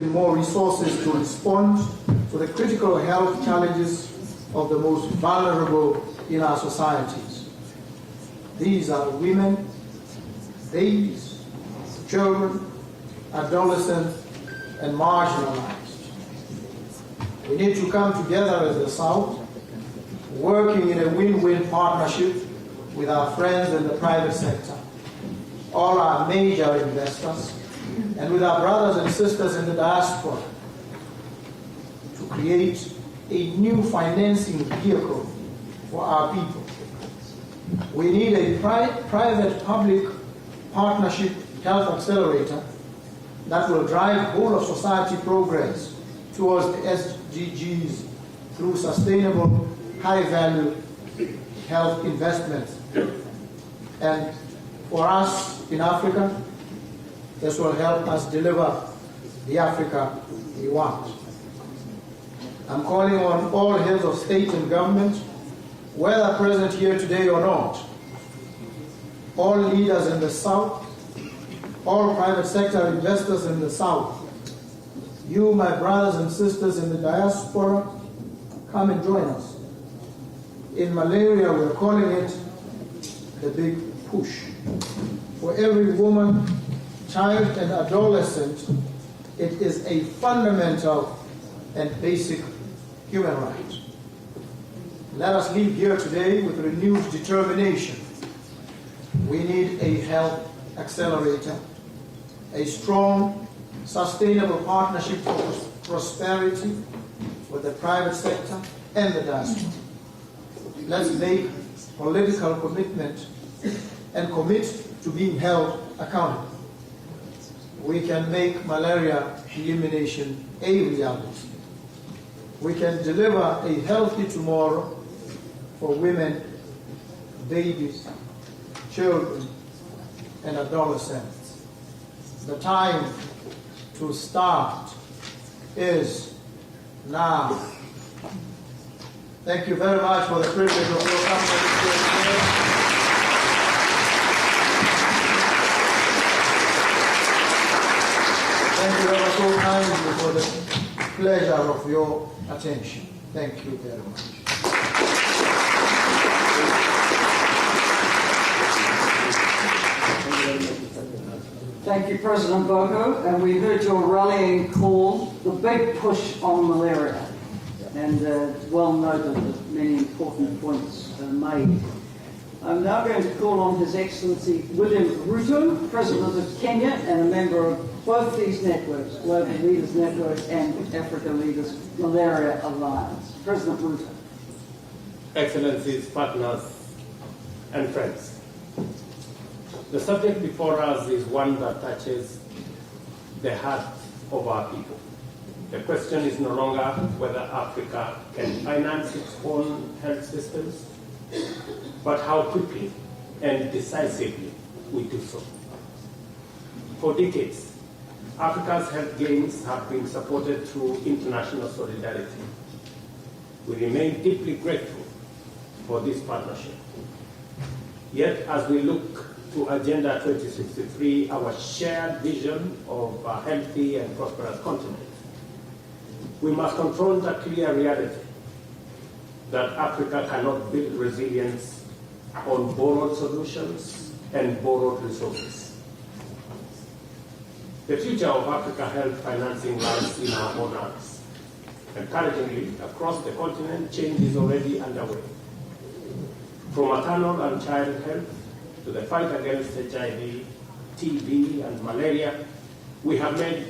more resources to respond to the critical health challenges of the most vulnerable in our societies. These are women, babies, children, adolescents, and marginalized. We need to come together as the South, working in a win-win partnership with our friends in the private sector, all our major investors, and with our brothers and sisters in the diaspora to create a new financing vehicle for our people. We need a private-public partnership health accelerator that will drive whole-of-society progress towards the SDGs through sustainable, high-value health investments. And for us in Africa, this will help us deliver the Africa we want. I'm calling on all heads of state and government, whether present here today or not, all leaders in the South, all private sector investors in the South, you, my brothers and sisters in the diaspora, come and join us. In malaria, we're calling it the big push. For every woman, child, and adolescent, it is a fundamental and basic human right. Let us leave here today with renewed determination. We need a health accelerator, a strong, sustainable partnership for prosperity with the private sector and the diaspora. Let's make political commitment and commit to being held accountable. We can make malaria elimination a reality. We can deliver a healthy tomorrow for women, babies, children, and adolescents. The time to start is now. Thank you very much for the privilege of your company today. Thank you ever so kindly for the pleasure of your attention. Thank you very much. Thank you, President Boko. And we heard your rallying call, the big push on malaria. And it's well noted that many important points are made. I'm now going to call on His Excellency William Ruto, President of Kenya and a member of both these networks, Global Leaders Network and African Leaders Malaria Alliance. President Ruto. Excellencies, partners, and friends. The subject before us is one that touches the heart of our people. The question is no longer whether Africa can finance its own health systems, but how quickly and decisively we do so. For decades, Africa's health gains have been supported through international solidarity. We remain deeply grateful for this partnership. Yet, as we look to Agenda 2063, our shared vision of a healthy and prosperous continent, we must confront a clear reality that Africa cannot build resilience on borrowed solutions and borrowed resources. The future of Africa health financing lies in our own hands. Encouragingly, across the continent, change is already underway. From maternal and child health to the fight against HIV, TB, and malaria, we have made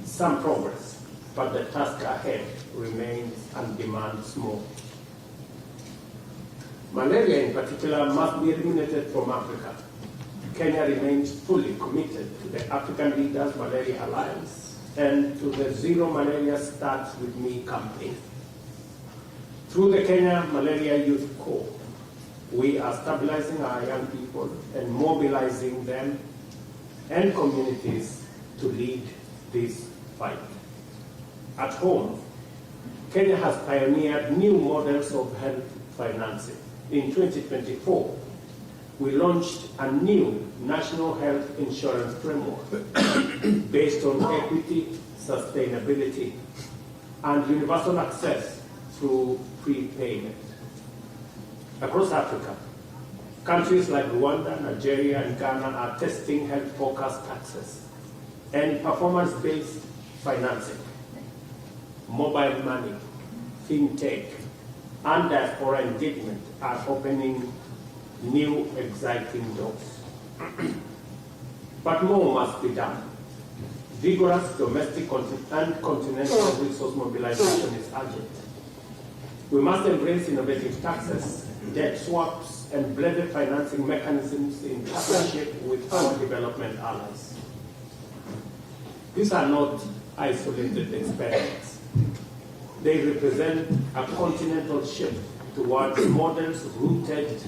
some progress, but the task ahead remains and demands more. Malaria in particular must be eliminated from Africa. Kenya remains fully committed to the African Leaders Malaria Alliance and to the Zero Malaria Starts With Me campaign. Through the Kenya Malaria Youth Corps, we are stabilizing our young people and mobilizing them and communities to lead this fight. At home, Kenya has pioneered new models of health financing. In 2024, we launched a new national health insurance framework based on equity, sustainability, and universal access through prepayment. Across Africa, countries like Rwanda, Nigeria, and Ghana are testing health-focused taxes and performance-based financing. Mobile money, fintech, and diaspora engagement are opening new exciting doors. But more must be done. Vigorous domestic and continental resource mobilization is urgent. We must embrace innovative taxes, debt swaps, and blended financing mechanisms in partnership with our development allies. These are not isolated experiments. They represent a continental shift towards models rooted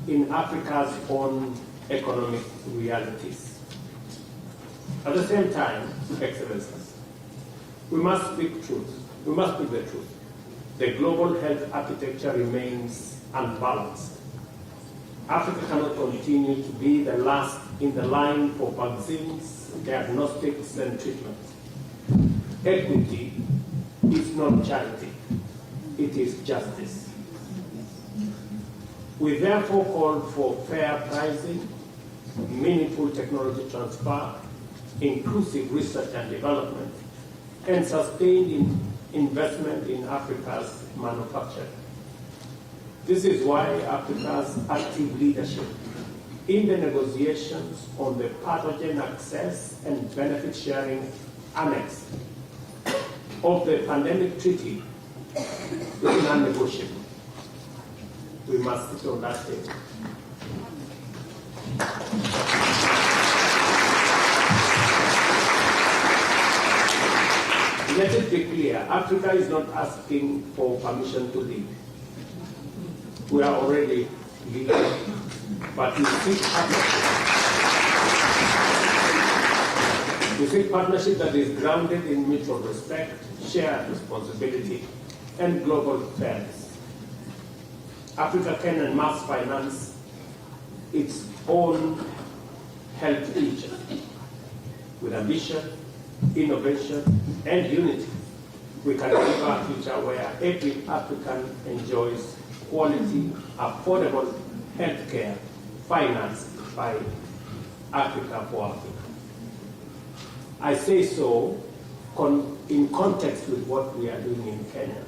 in Africa's own economic realities. At the same time, Excellencies, we must speak truth. We must speak the truth. The global health architecture remains unbalanced. Africa cannot continue to be the last in the line for vaccines, diagnostics, and treatment. Equity is not charity, it is justice. We therefore call for fair pricing, meaningful technology transfer, inclusive research and development, and sustained investment in Africa's manufacturing. This is why Africa's active leadership in the negotiations on the pathogen access and benefit sharing annex of the pandemic treaty is non-negotiable. We must sit on that table. Let it be clear, Africa is not asking for permission to lead. We are already leading, but we seek partnership. We seek partnership that is grounded in mutual respect, shared responsibility, and global fairness. Africa can and must finance its own health future with ambition, innovation, and unity. We can deliver a future where every African enjoys quality, affordable healthcare financed by Africa for Africa. I say so in context with what we are doing in Kenya.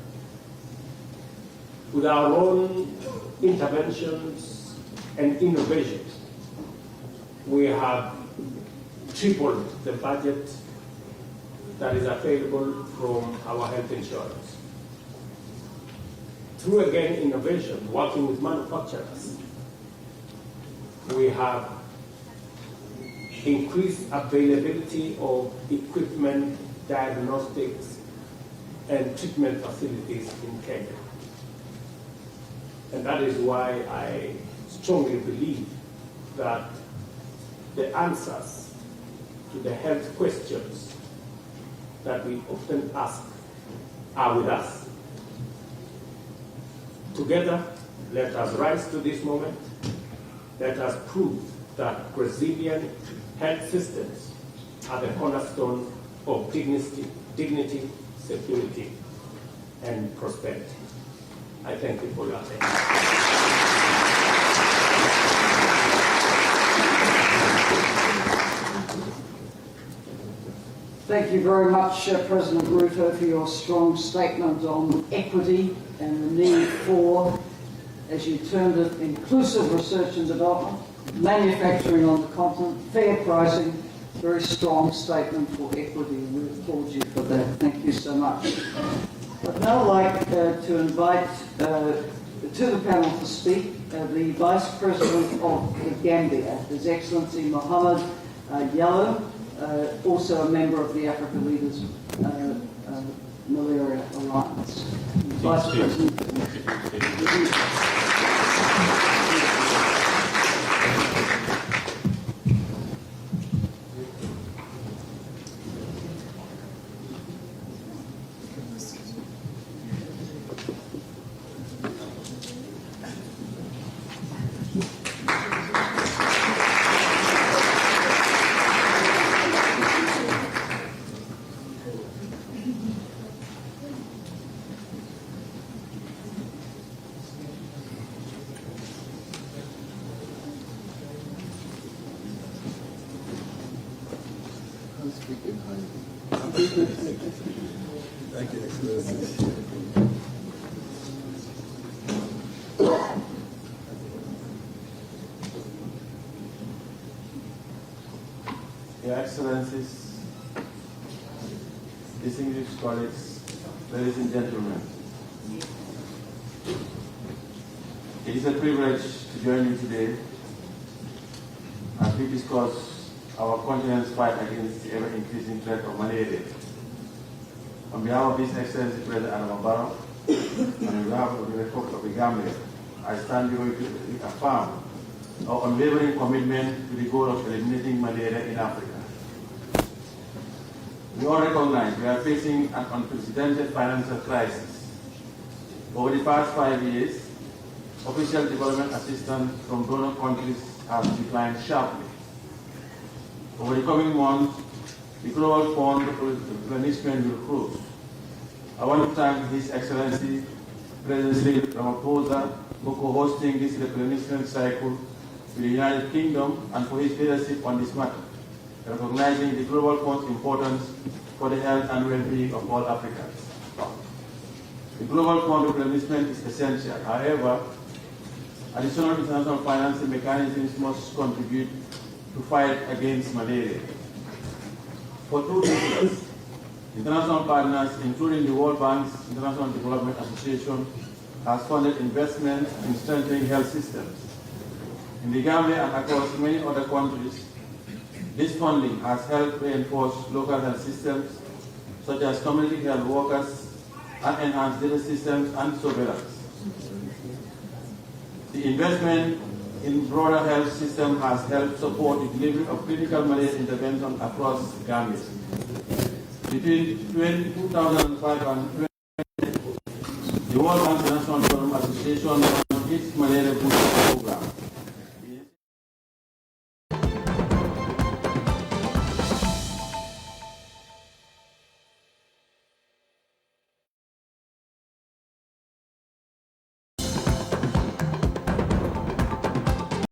With our own interventions and innovations, we have tripled the budget that is available from our health insurance. Through, again, innovation, working with manufacturers, we have increased availability of equipment, diagnostics, and treatment facilities in Kenya. And that is why I strongly believe that the answers to the health questions that we often ask are with us. Together, let us rise to this moment. Let us prove that resilient health systems are the cornerstone of dignity, security, and prosperity. I thank you for your attention. Thank you very much, President Ruto, for your strong statement on equity and the need for, as you termed it, inclusive research and development, manufacturing on the continent, fair pricing. Very strong statement for equity, and we applaud you for that. Thank you so much. I'd now like to invite to the panel to speak the Vice President of the Gambia, His Excellency Mohammed Yallo, also a member of the African Leaders Malaria Alliance. Vice President. Thank you, Excellency. Your Excellencies, distinguished colleagues, ladies and gentlemen, it is a privilege to join you today as we discuss our continent's fight against the ever-increasing threat of malaria. On behalf of His Excellency President Adama Barrow, and on behalf of the Republic of the Gambia, I stand before you to affirm our unwavering commitment to the goal of eliminating malaria in Africa. We all recognize we are facing an unprecedented financial crisis. Over the past 5 years, official development assistance from donor countries has declined sharply. Over the coming months, the Global Fund replenishment will close. I want to thank His Excellency President Ramaphosa for hosting this replenishment cycle to the United Kingdom and for his leadership on this matter, recognizing the Global Fund's importance for the health and well-being of all Africans. The Global Fund replenishment is essential. However, additional international financing mechanisms must contribute to fight against malaria. For 2 reasons, international partners, including the World Bank's International Development Association, has funded investment in strengthening health systems. In the Gambia and across many other countries, this funding has helped reinforce local health systems, such as community health workers, and enhance data systems and surveillance. The investment in broader health system has helped support the delivery of critical malaria intervention across Gambia. Between 2005 and 2020, the World Bank International Development Association launched its malaria booster program.